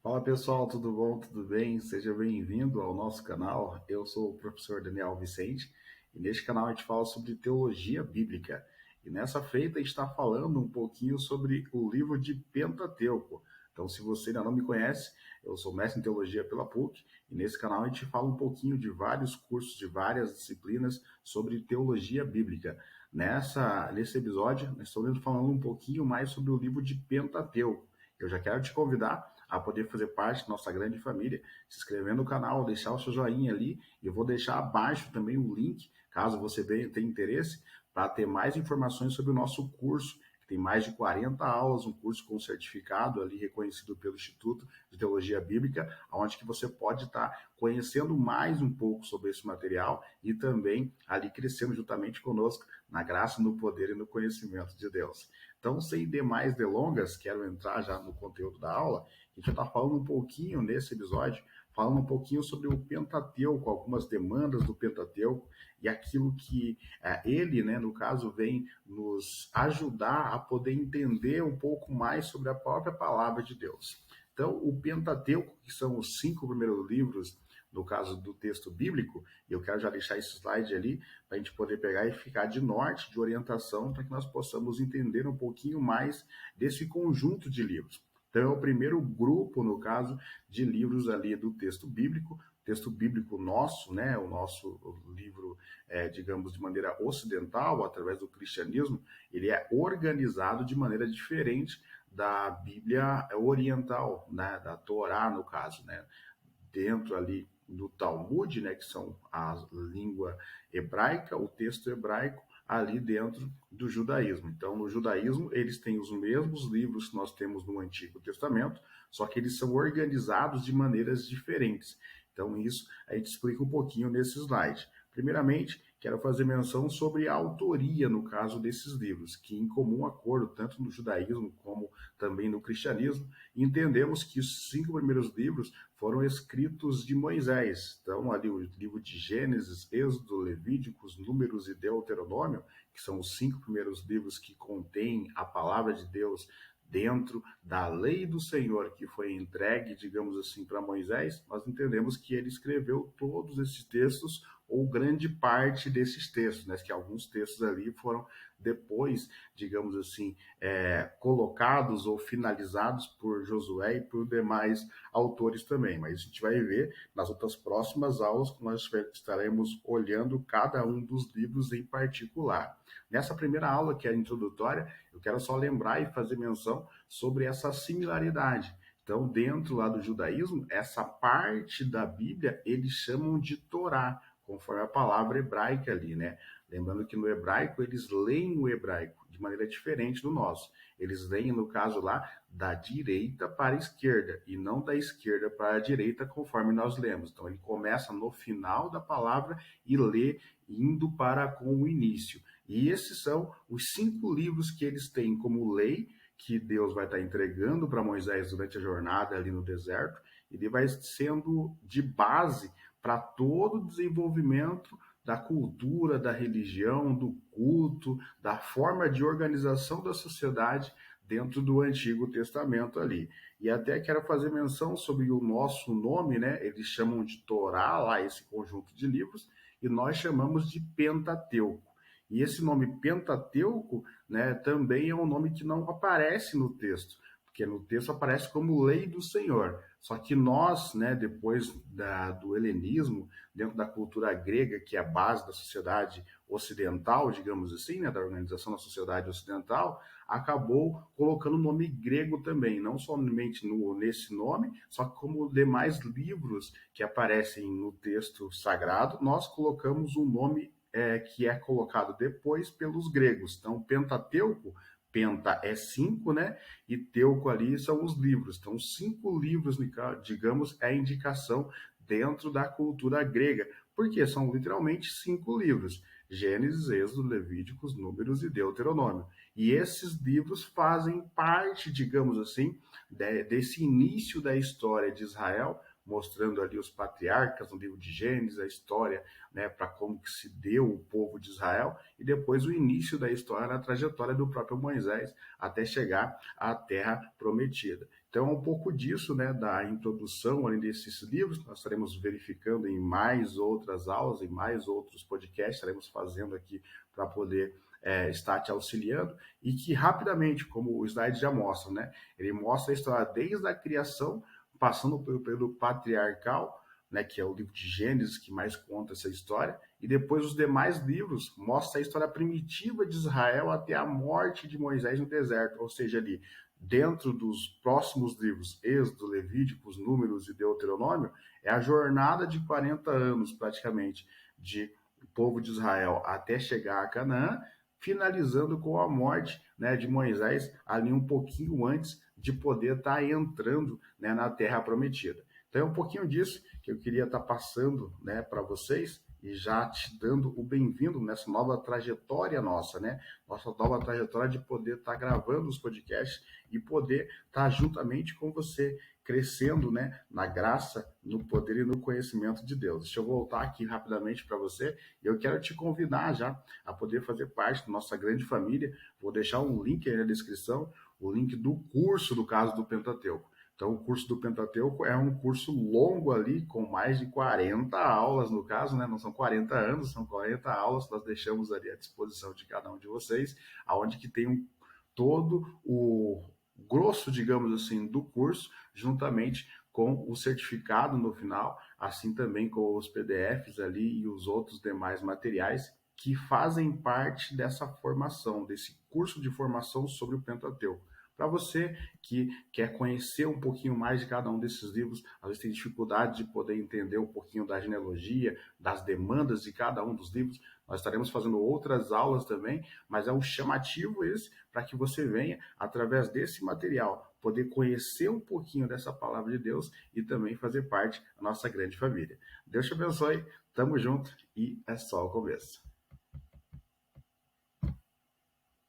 Fala pessoal, tudo bom? Tudo bem? Seja bem-vindo ao nosso canal. Eu sou o professor Daniel Vicente e neste canal a gente fala sobre teologia bíblica. E nessa feita a gente está falando um pouquinho sobre o livro de Pentateuco. Então, se você ainda não me conhece, eu sou mestre em teologia pela PUC e nesse canal a gente fala um pouquinho de vários cursos, de várias disciplinas sobre teologia bíblica. Nesse episódio, nós estamos falando um pouquinho mais sobre o livro de Pentateuco. Eu já quero te convidar a poder fazer parte da nossa grande família, se inscrever no canal, deixar o seu joinha ali, e eu vou deixar abaixo também o link, caso você tenha interesse, para ter mais informações sobre o nosso curso, que tem mais de 40 aulas, um curso com certificado ali reconhecido pelo Instituto de Teologia Bíblica, onde que você pode estar conhecendo mais um pouco sobre esse material e também ali crescendo juntamente conosco na graça, no poder e no conhecimento de Deus. Então, sem demais delongas, quero entrar já no conteúdo da aula. A gente já está falando um pouquinho nesse episódio, falando um pouquinho sobre o Pentateuco, algumas demandas do Pentateuco e aquilo que ele, né, no caso, vem nos ajudar a poder entender um pouco mais sobre a própria palavra de Deus. Então, o Pentateuco, que são os 5 primeiros livros, no caso do texto bíblico, e eu quero já deixar esse slide ali para a gente poder pegar e ficar de norte, de orientação, para que nós possamos entender um pouquinho mais desse conjunto de livros. Então, é o primeiro grupo, no caso, de livros ali do texto bíblico nosso, né, o nosso livro, digamos, de maneira ocidental, através do cristianismo, ele é organizado de maneira diferente da Bíblia oriental, né, da Torá, no caso, né, dentro ali do Talmud, né, que são a língua hebraica, o texto hebraico, ali dentro do judaísmo. Então, no judaísmo, eles têm os mesmos livros que nós temos no Antigo Testamento, só que eles são organizados de maneiras diferentes. Então, isso a gente explica um pouquinho nesse slide. Primeiramente, quero fazer menção sobre a autoria, no caso desses livros, que em comum acordo, tanto no judaísmo como também no cristianismo, entendemos que os 5 primeiros livros foram escritos de Moisés. Então, ali o livro de Gênesis, Êxodo, Levíticos, Números e Deuteronômio, que são os 5 primeiros livros que contêm a palavra de Deus dentro da lei do Senhor que foi entregue, digamos assim, para Moisés, nós entendemos que ele escreveu todos esses textos ou grande parte desses textos, né? Que alguns textos ali foram depois, digamos assim, colocados ou finalizados por Josué e por demais autores também. Mas a gente vai ver nas outras próximas aulas que nós estaremos olhando cada um dos livros em particular. Nessa primeira aula, que é a introdutória, eu quero só lembrar e fazer menção sobre essa similaridade. Então, dentro lá do judaísmo, essa parte da Bíblia eles chamam de Torá, conforme a palavra hebraica ali, né? Lembrando que no hebraico eles leem o hebraico de maneira diferente do nosso. Eles leem, no caso lá, da direita para a esquerda e não da esquerda para a direita, conforme nós lemos. Então, ele começa no final da palavra e lê indo para com o início. E esses são os 5 livros que eles têm como lei, que Deus vai estar entregando para Moisés durante a jornada ali no deserto, e ele vai sendo de base para todo o desenvolvimento da cultura, da religião, do culto, da forma de organização da sociedade dentro do Antigo Testamento ali. E até quero fazer menção sobre o nosso nome, né? Eles chamam de Torá, lá esse conjunto de livros, e nós chamamos de Pentateuco. E esse nome Pentateuco, né, também é um nome que não aparece no texto, porque no texto aparece como lei do Senhor. Só que nós, né, depois do helenismo, dentro da cultura grega, que é a base da sociedade ocidental, digamos assim, né, da organização da sociedade ocidental, acabou colocando o nome grego também, não somente nesse nome, só que como demais livros que aparecem no texto sagrado, nós colocamos um nome que é colocado depois pelos gregos. Então, Pentateuco, penta é 5, né? E teuco ali são os livros. Então, 5 livros, digamos, é a indicação dentro da cultura grega, porque são literalmente 5 livros: Gênesis, Êxodo, Levíticos, Números e Deuteronômio. E esses livros fazem parte, digamos assim, desse início da história de Israel, mostrando ali os patriarcas no livro de Gênesis, a história, né, para como que se deu o povo de Israel, e depois o início da história na trajetória do próprio Moisés até chegar à Terra Prometida. Então, é um pouco disso, né, da introdução ali desses livros. Nós estaremos verificando em mais outras aulas, em mais outros podcasts, estaremos fazendo aqui para poder estar te auxiliando, e que rapidamente, como o slide já mostra, né, ele mostra a história desde a criação, passando pelo período patriarcal, né, que é o livro de Gênesis que mais conta essa história, e depois os demais livros mostram a história primitiva de Israel até a morte de Moisés no deserto, ou seja, ali dentro dos próximos livros, Êxodo, Levíticos, Números e Deuteronômio, é a jornada de 40 anos praticamente de o povo de Israel até chegar a Canaã, finalizando com a morte, né, de Moisés ali um pouquinho antes de poder estar entrando, né, na Terra Prometida. Então é um pouquinho disso que eu queria estar passando, né, para vocês, e já te dando o bem-vindo nessa nova trajetória nossa, né? Nossa nova trajetória de poder estar gravando os podcasts e poder estar juntamente com você, crescendo, né, na graça, no poder e no conhecimento de Deus. Deixa eu voltar aqui rapidamente para você, e eu quero te convidar já a poder fazer parte da nossa grande família. Vou deixar um link aí na descrição, o link do curso do caso do Pentateuco. Então, o curso do Pentateuco é um curso longo ali, com mais de 40 aulas, no caso, né? Não são 40 anos, são 40 aulas que nós deixamos ali à disposição de cada um de vocês, aonde que tem todo o grosso, digamos assim, do curso, juntamente com o certificado no final, assim também com os PDFs ali e os outros demais materiais que fazem parte dessa formação, desse curso de formação sobre o Pentateuco. Para você que quer conhecer um pouquinho mais de cada um desses livros, às vezes tem dificuldade de poder entender um pouquinho da genealogia, das demandas de cada um dos livros, nós estaremos fazendo outras aulas também, mas é um chamativo esse para que você venha, através desse material, poder conhecer um pouquinho dessa palavra de Deus e também fazer parte da nossa grande família. Deus te abençoe, tamo junto e é só o começo.